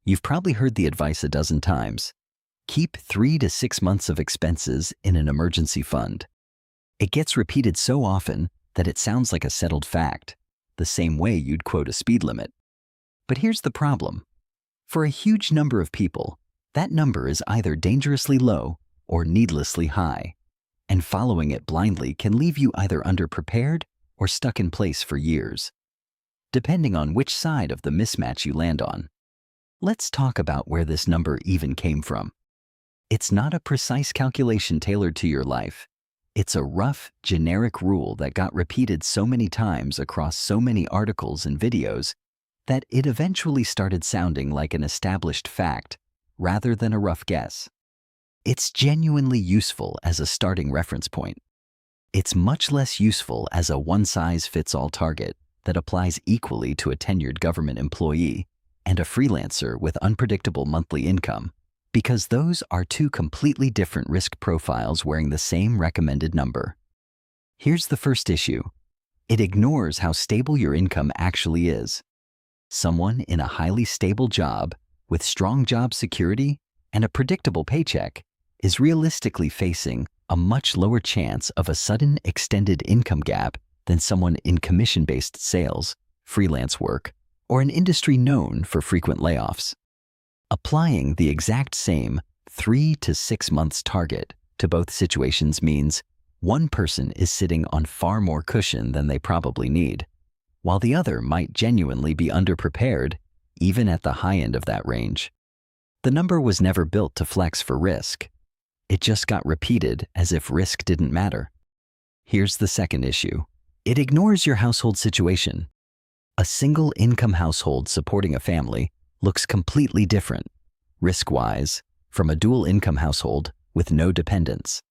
You've probably heard the advice a dozen times. Keep 3 to 6 months of expenses in an emergency fund. It gets repeated so often that it sounds like a settled fact, the same way you'd quote a speed limit. But here's the problem. For a huge number of people, that number is either dangerously low or needlessly high, and following it blindly can leave you either underprepared or stuck in place for years, depending on which side of the mismatch you land on. Let's talk about where this number even came from. It's not a precise calculation tailored to your life. It's a rough, generic rule that got repeated so many times across so many articles and videos that it eventually started sounding like an established fact rather than a rough guess. It's genuinely useful as a starting reference point. It's much less useful as a one-size-fits-all target that applies equally to a tenured government employee and a freelancer with unpredictable monthly income, because those are two completely different risk profiles wearing the same recommended number. Here's the first issue. It ignores how stable your income actually is. Someone in a highly stable job with strong job security and a predictable paycheck is realistically facing a much lower chance of a sudden extended income gap than someone in commission-based sales, freelance work, or an industry known for frequent layoffs. Applying the exact same 3 to 6 months target to both situations means one person is sitting on far more cushion than they probably need, while the other might genuinely be underprepared even at the high end of that range. The number was never built to flex for risk. It just got repeated as if risk didn't matter. Here's the second issue. It ignores your household situation. A single income household supporting a family looks completely different, risk-wise, from a dual income household with no dependents.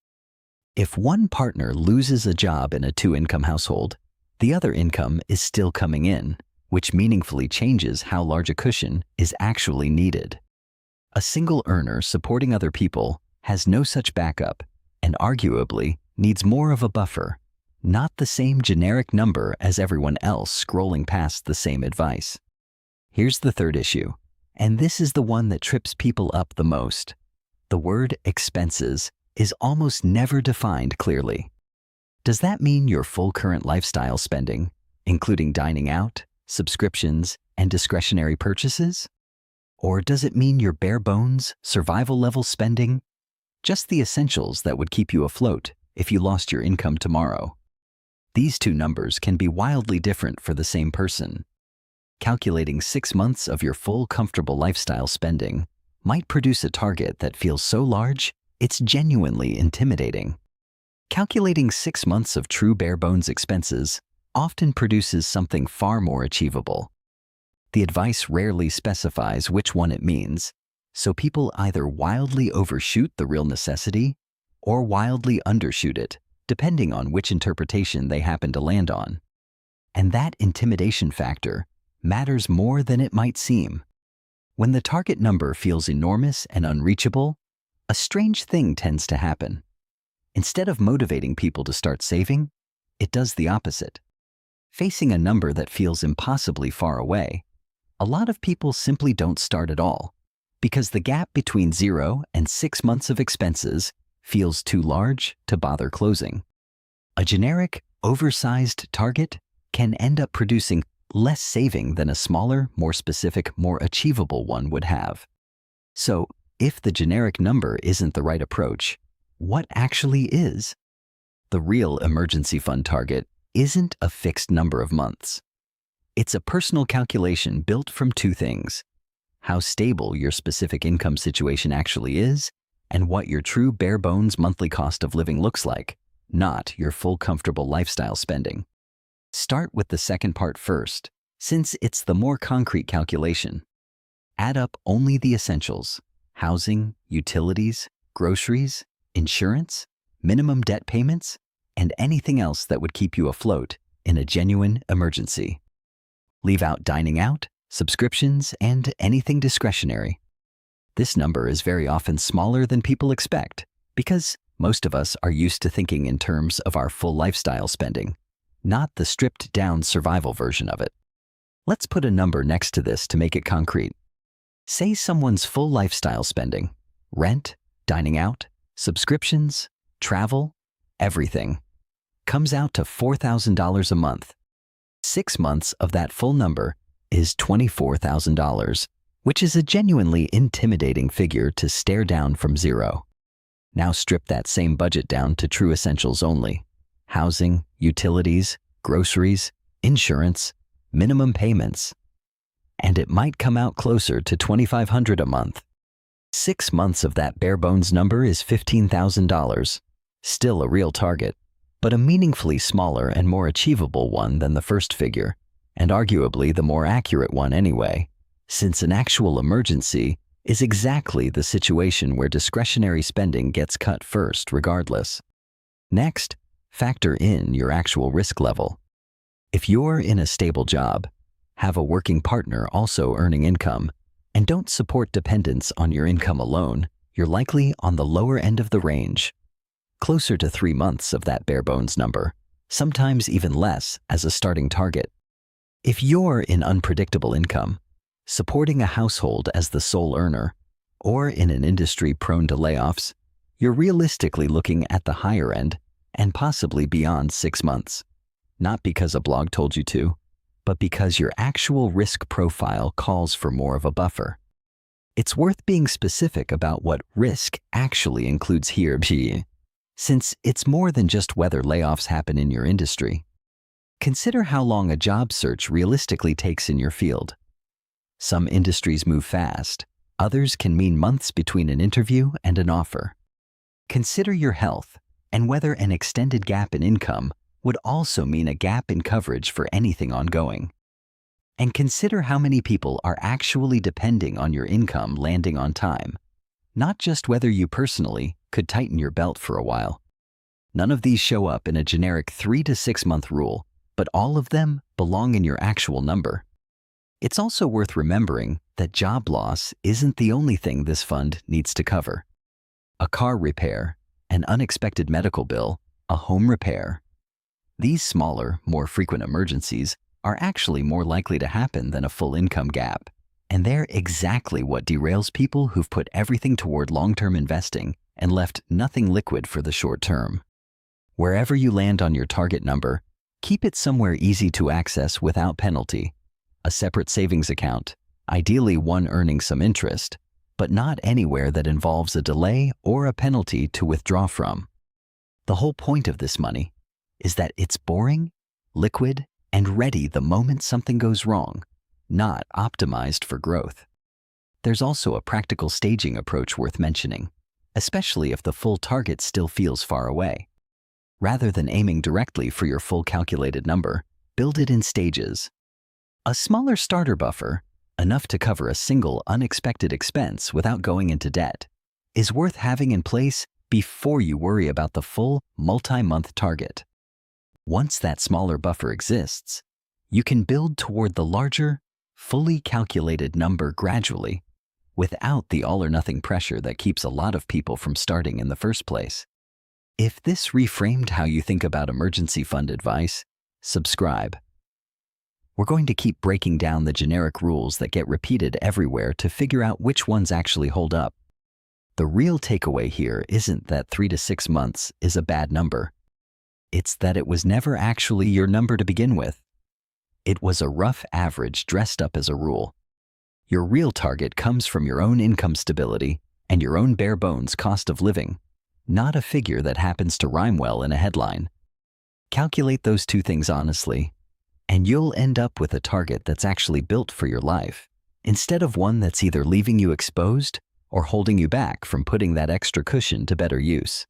If one partner loses a job in a two-income household, the other income is still coming in, which meaningfully changes how large a cushion is actually needed. A single earner supporting other people has no such backup and arguably needs more of a buffer, not the same generic number as everyone else scrolling past the same advice. Here's the third issue, and this is the one that trips people up the most. The word expenses is almost never defined clearly. Does that mean your full current lifestyle spending, including dining out, subscriptions, and discretionary purchases? Or does it mean your bare bones, survival level spending? Just the essentials that would keep you afloat if you lost your income tomorrow. These two numbers can be wildly different for the same person. Calculating 6 months of your full comfortable lifestyle spending might produce a target that feels so large, it's genuinely intimidating. Calculating 6 months of true bare bones expenses often produces something far more achievable. The advice rarely specifies which one it means, so people either wildly overshoot the real necessity or wildly undershoot it, depending on which interpretation they happen to land on. And that intimidation factor matters more than it might seem. When the target number feels enormous and unreachable, a strange thing tends to happen. Instead of motivating people to start saving, it does the opposite. Facing a number that feels impossibly far away, a lot of people simply don't start at all, because the gap between 0 and 6 months of expenses feels too large to bother closing. A generic, oversized target can end up producing less saving than a smaller, more specific, more achievable one would have. So, if the generic number isn't the right approach, what actually is? The real emergency fund target isn't a fixed number of months. It's a personal calculation built from two things: how stable your specific income situation actually is, and what your true bare bones monthly cost of living looks like, not your full comfortable lifestyle spending. Start with the second part first, since it's the more concrete calculation. Add up only the essentials: housing, utilities, groceries, insurance, minimum debt payments, and anything else that would keep you afloat in a genuine emergency. Leave out dining out, subscriptions, and anything discretionary. This number is very often smaller than people expect because most of us are used to thinking in terms of our full lifestyle spending, not the stripped-down survival version of it. Let's put a number next to this to make it concrete. Say someone's full lifestyle spending, rent, dining out, subscriptions, travel, everything, comes out to $4,000 a month. 6 months of that full number is $24,000, which is a genuinely intimidating figure to stare down from zero. Now strip that same budget down to true essentials only: housing, utilities, groceries, insurance, minimum payments, and it might come out closer to $2,500 a month. 6 months of that bare bones number is $15,000. Still a real target, but a meaningfully smaller and more achievable one than the first figure, and arguably the more accurate one anyway, since an actual emergency is exactly the situation where discretionary spending gets cut first regardless. Next, factor in your actual risk level. If you're in a stable job, have a working partner also earning income, and don't support dependence on your income alone, you're likely on the lower end of the range, closer to 3 months of that bare bones number, sometimes even less as a starting target. If you're in unpredictable income, supporting a household as the sole earner, or in an industry prone to layoffs, you're realistically looking at the higher end and possibly beyond 6 months. Not because a blog told you to, but because your actual risk profile calls for more of a buffer. It's worth being specific about what risk actually includes here, since it's more than just whether layoffs happen in your industry. Consider how long a job search realistically takes in your field. Some industries move fast, others can mean months between an interview and an offer. Consider your health and whether an extended gap in income would also mean a gap in coverage for anything ongoing. And consider how many people are actually depending on your income landing on time, not just whether you personally could tighten your belt for a while. None of these show up in a generic 3 to 6 month rule, but all of them belong in your actual number. It's also worth remembering that job loss isn't the only thing this fund needs to cover. A car repair, an unexpected medical bill, a home repair. These smaller, more frequent emergencies are actually more likely to happen than a full income gap, and they're exactly what derails people who've put everything toward long-term investing and left nothing liquid for the short term. Wherever you land on your target number, keep it somewhere easy to access without penalty. A separate savings account, ideally one earning some interest, but not anywhere that involves a delay or a penalty to withdraw from. The whole point of this money is that it's boring, liquid, and ready the moment something goes wrong, not optimized for growth. There's also a practical staging approach worth mentioning, especially if the full target still feels far away. Rather than aiming directly for your full calculated number, build it in stages. A smaller starter buffer, enough to cover a single unexpected expense without going into debt, is worth having in place before you worry about the full multi-month target. Once that smaller buffer exists, you can build toward the larger, fully calculated number gradually, without the all-or-nothing pressure that keeps a lot of people from starting in the first place. If this reframed how you think about emergency fund advice, subscribe. We're going to keep breaking down the generic rules that get repeated everywhere to figure out which ones actually hold up. The real takeaway here isn't that 3 to 6 months is a bad number. It's that it was never actually your number to begin with. It was a rough average dressed up as a rule. Your real target comes from your own income stability and your own bare bones cost of living, not a figure that happens to rhyme well in a headline. Calculate those two things honestly, and you'll end up with a target that's actually built for your life, instead of one that's either leaving you exposed or holding you back from putting that extra cushion to better use.